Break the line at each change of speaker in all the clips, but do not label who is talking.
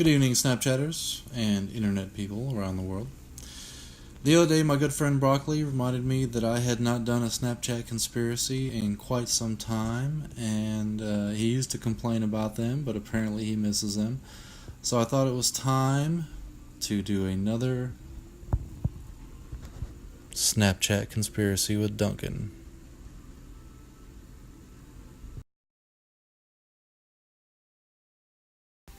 Good evening, Snapchatters and internet people around the world. The other day, my good friend Broccoli reminded me that I had not done a Snapchat conspiracy in quite some time, and he used to complain about them, but apparently he misses them. So I thought it was time to do another Snapchat conspiracy with Duncan.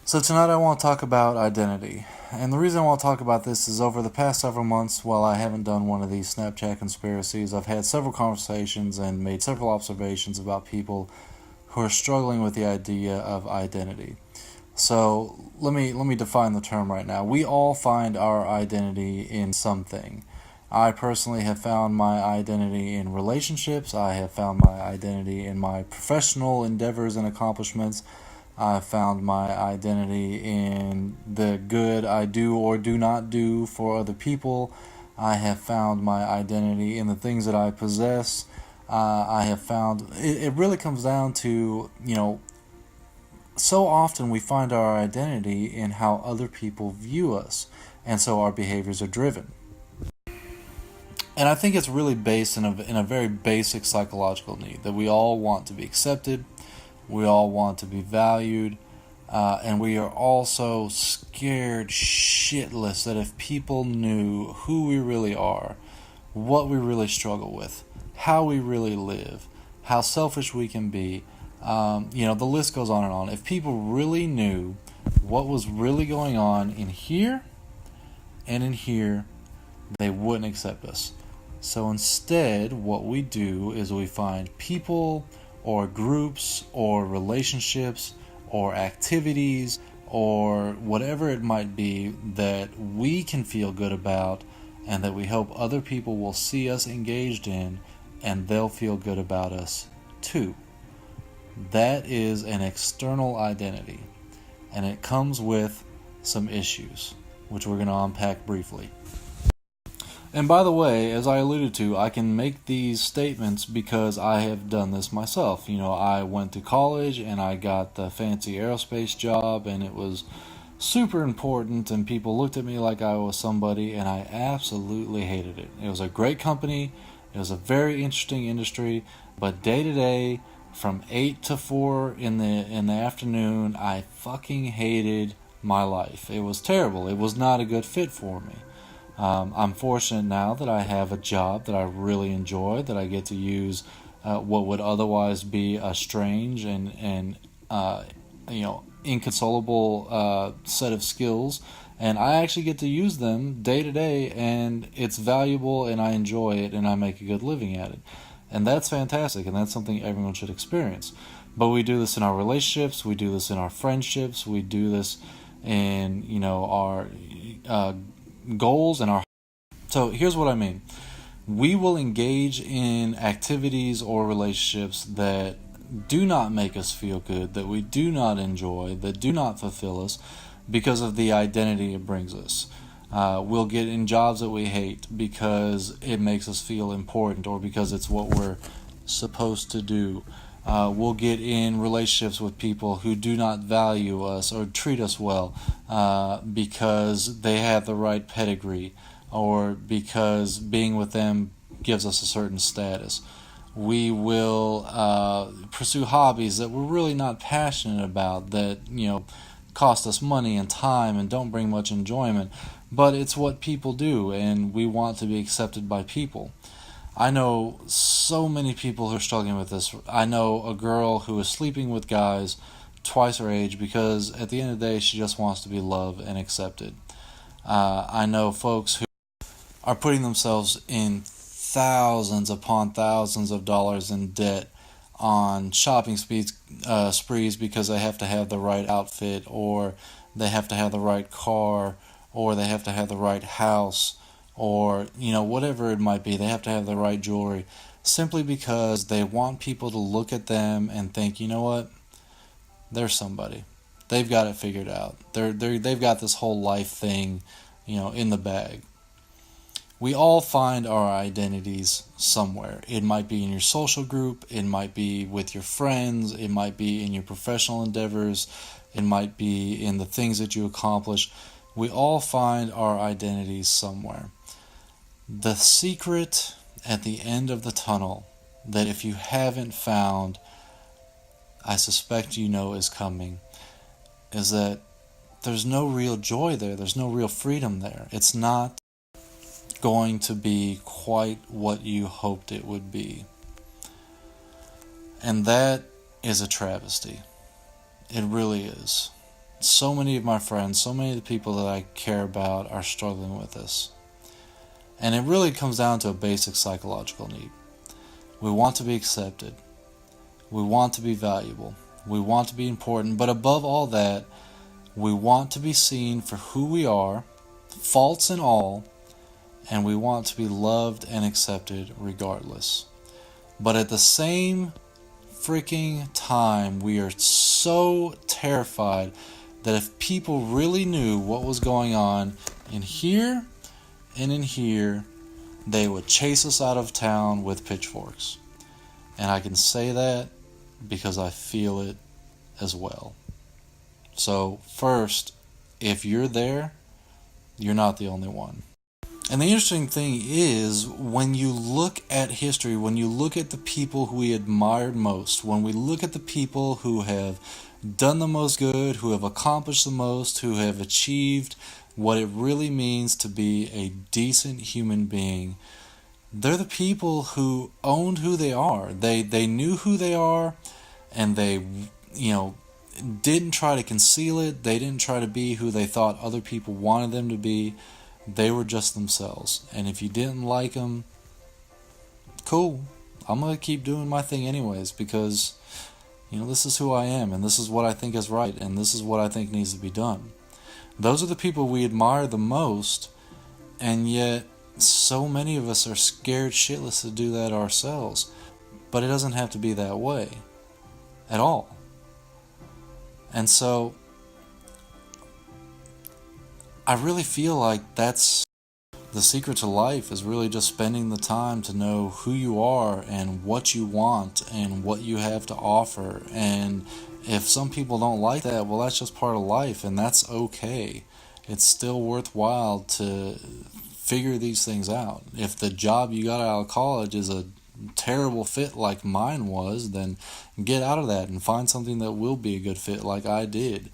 So tonight I want to talk about identity. And the reason I want to talk about this is over the past several months, while I haven't done one of these Snapchat conspiracies, I've had several conversations and made several observations about people who are struggling with the idea of identity. So let me define the term right now. We all find our identity in something. I personally have found my identity in relationships. I have found my identity in my professional endeavors and accomplishments. I found my identity in the good I do or do not do for other people. I have found my identity in the things that I possess. I have found it really comes down to, so often we find our identity in how other people view us, and so our behaviors are driven. And I think it's really based in a very basic psychological need that we all want to be accepted, we all want to be valued, and we are also scared shitless that if people knew who we really are, what we really struggle with, how we really live, how selfish we can be, the list goes on and on. If people really knew what was really going on in here and in here, they wouldn't accept us. So instead, what we do is we find people or groups or relationships or activities or whatever it might be that we can feel good about and that we hope other people will see us engaged in and they'll feel good about us too. That is an external identity, and it comes with some issues, which we're going to unpack briefly. And by the way, as I alluded to, I can make these statements because I have done this myself. I went to college and I got the fancy aerospace job, and it was super important, and people looked at me like I was somebody, and I absolutely hated it. It was a great company, it was a very interesting industry, but day to day, from 8 to 4 in the afternoon, I fucking hated my life. It was terrible. It was not a good fit for me. I'm fortunate now that I have a job that I really enjoy, that I get to use what would otherwise be a strange and inconsolable set of skills, and I actually get to use them day to day, and it's valuable, and I enjoy it, and I make a good living at it. And that's fantastic, and that's something everyone should experience. But we do this in our relationships, we do this in our friendships, we do this in our goals and our. So here's what I mean. We will engage in activities or relationships that do not make us feel good, that we do not enjoy, that do not fulfill us because of the identity it brings us. We'll get in jobs that we hate because it makes us feel important or because it's what we're supposed to do. We'll get in relationships with people who do not value us or treat us well because they have the right pedigree or because being with them gives us a certain status. We will pursue hobbies that we're really not passionate about, that cost us money and time and don't bring much enjoyment, but it's what people do, and we want to be accepted by people. I know so many people who are struggling with this. I know a girl who is sleeping with guys twice her age because at the end of the day she just wants to be loved and accepted. I know folks who are putting themselves in thousands upon thousands of dollars in debt on shopping sprees because they have to have the right outfit, or they have to have the right car, or they have to have the right house, or whatever it might be. They have to have the right jewelry simply because they want people to look at them and think, you know what, they're somebody. They've got it figured out. They've got this whole life thing in the bag. We all find our identities somewhere. It might be in your social group, it might be with your friends, it might be in your professional endeavors, it might be in the things that you accomplish. We all find our identities somewhere. The secret at the end of the tunnel, that if you haven't found, I suspect you know is coming, is that there's no real joy there. There's no real freedom there. It's not going to be quite what you hoped it would be. And that is a travesty. It really is. So many of my friends, so many of the people that I care about are struggling with this. And it really comes down to a basic psychological need. We want to be accepted. We want to be valuable. We want to be important. But above all that, we want to be seen for who we are, faults and all, and we want to be loved and accepted regardless. But at the same freaking time, we are so terrified that if people really knew what was going on in here and in here, they would chase us out of town with pitchforks. And I can say that because I feel it as well. So first, if you're there, you're not the only one. And the interesting thing is, when you look at history, when you look at the people who we admired most, when we look at the people who have done the most good, who have accomplished the most, who have achieved what it really means to be a decent human being, they're the people who owned who they are. They knew who they are, and they, didn't try to conceal it. They didn't try to be who they thought other people wanted them to be. They were just themselves. And if you didn't like them, cool. I'm going to keep doing my thing anyways, because, this is who I am, and this is what I think is right, and this is what I think needs to be done. Those are the people we admire the most, and yet so many of us are scared shitless to do that ourselves. But it doesn't have to be that way at all. And so I really feel like that's the secret to life, is really just spending the time to know who you are and what you want and what you have to offer. And if some people don't like that, well, that's just part of life, and that's okay. It's still worthwhile to figure these things out. If the job you got out of college is a terrible fit like mine was, then get out of that and find something that will be a good fit like I did.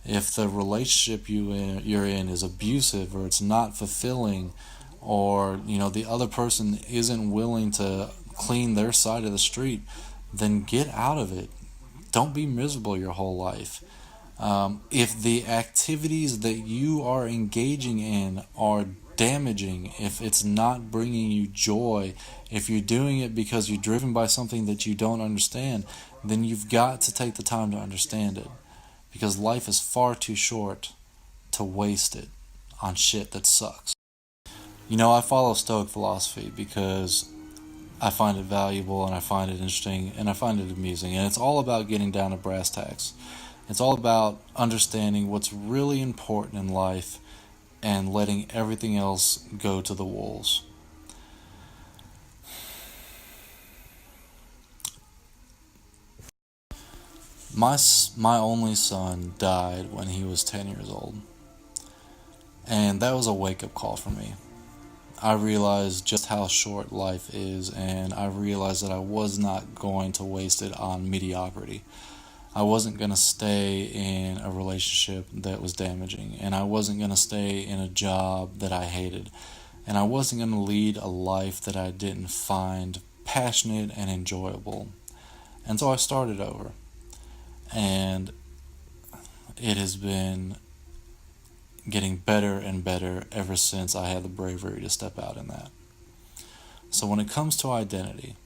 If the relationship you're in is abusive, or it's not fulfilling, or the other person isn't willing to clean their side of the street, then get out of it. Don't be miserable your whole life. If the activities that you are engaging in are damaging, if it's not bringing you joy, if you're doing it because you're driven by something that you don't understand, then you've got to take the time to understand it. Because life is far too short to waste it on shit that sucks. I follow Stoic philosophy because I find it valuable, and I find it interesting, and I find it amusing. And it's all about getting down to brass tacks. It's all about understanding what's really important in life and letting everything else go to the wolves. My only son died when he was 10 years old. And that was a wake-up call for me. I realized just how short life is, and I realized that I was not going to waste it on mediocrity. I wasn't going to stay in a relationship that was damaging, and I wasn't going to stay in a job that I hated, and I wasn't going to lead a life that I didn't find passionate and enjoyable. And so I started over. And it has been getting better and better ever since I had the bravery to step out in that. So when it comes to identity,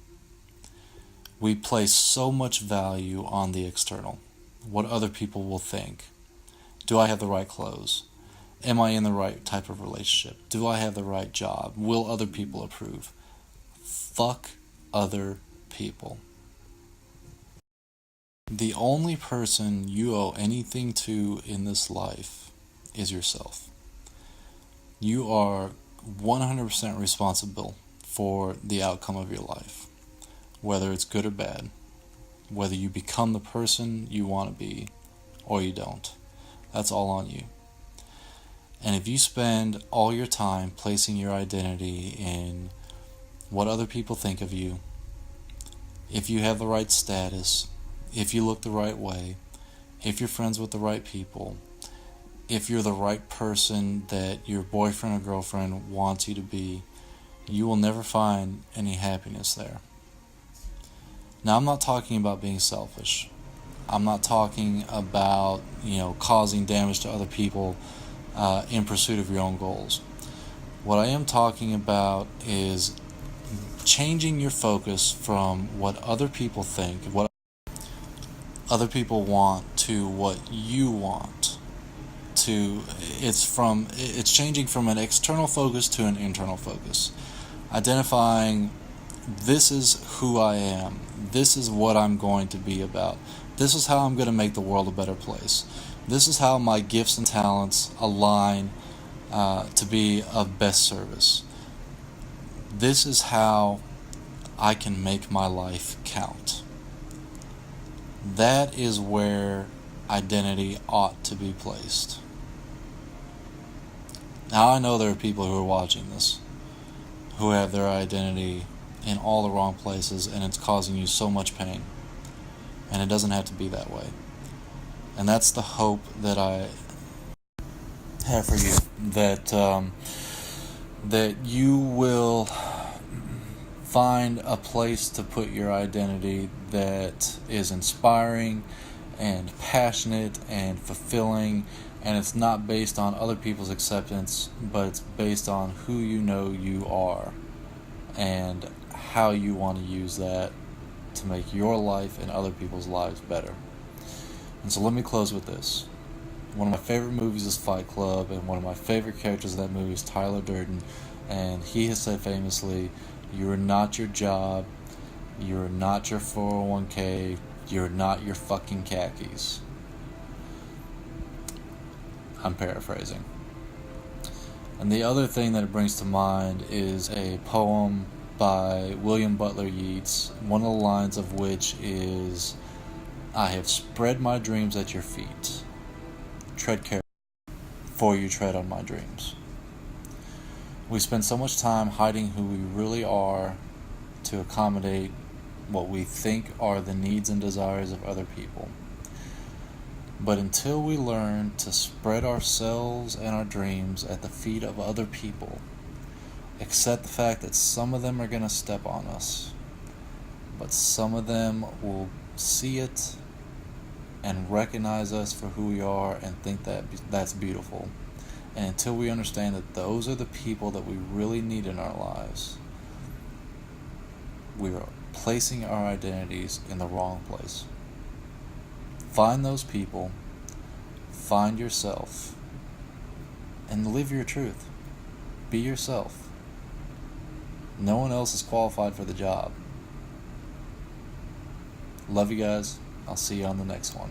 we place so much value on the external, what other people will think. Do I have the right clothes? Am I in the right type of relationship? Do I have the right job? Will other people approve? Fuck other people. The only person you owe anything to in this life is yourself. You are 100% responsible for the outcome of your life, whether it's good or bad, whether you become the person you want to be or you don't. That's all on you. And if you spend all your time placing your identity in what other people think of you, if you have the right status, if you look the right way, if you're friends with the right people, if you're the right person that your boyfriend or girlfriend wants you to be, you will never find any happiness there. Now, I'm not talking about being selfish. I'm not talking about, causing damage to other people in pursuit of your own goals. What I am talking about is changing your focus from what other people think, what other people want, to what you want. It's changing from an external focus to an internal focus. Identifying, this is who I am. This is what I'm going to be about. This is how I'm going to make the world a better place. This is how my gifts and talents align to be of best service. This is how I can make my life count. That is where identity ought to be placed. Now, I know there are people who are watching this who have their identity in all the wrong places, and it's causing you so much pain. And it doesn't have to be that way. And that's the hope that I have for you, that you will find a place to put your identity that is inspiring and passionate and fulfilling, and it's not based on other people's acceptance, but it's based on who you know you are and how you want to use that to make your life and other people's lives better. And so let me close with this. One of my favorite movies is Fight Club, and one of my favorite characters in that movie is Tyler Durden, and he has said famously, "You are not your job, you are not your 401k, you're not your fucking khakis." I'm paraphrasing. And the other thing that it brings to mind is a poem by William Butler Yeats, one of the lines of which is, "I have spread my dreams at your feet. Tread carefully, for you tread on my dreams." We spend so much time hiding who we really are to accommodate what we think are the needs and desires of other people. But until we learn to spread ourselves and our dreams at the feet of other people, accept the fact that some of them are going to step on us, but some of them will see it and recognize us for who we are and think that that's beautiful. And until we understand that those are the people that we really need in our lives, we are placing our identities in the wrong place. Find those people, find yourself, and live your truth. Be yourself. No one else is qualified for the job. Love you guys. I'll see you on the next one.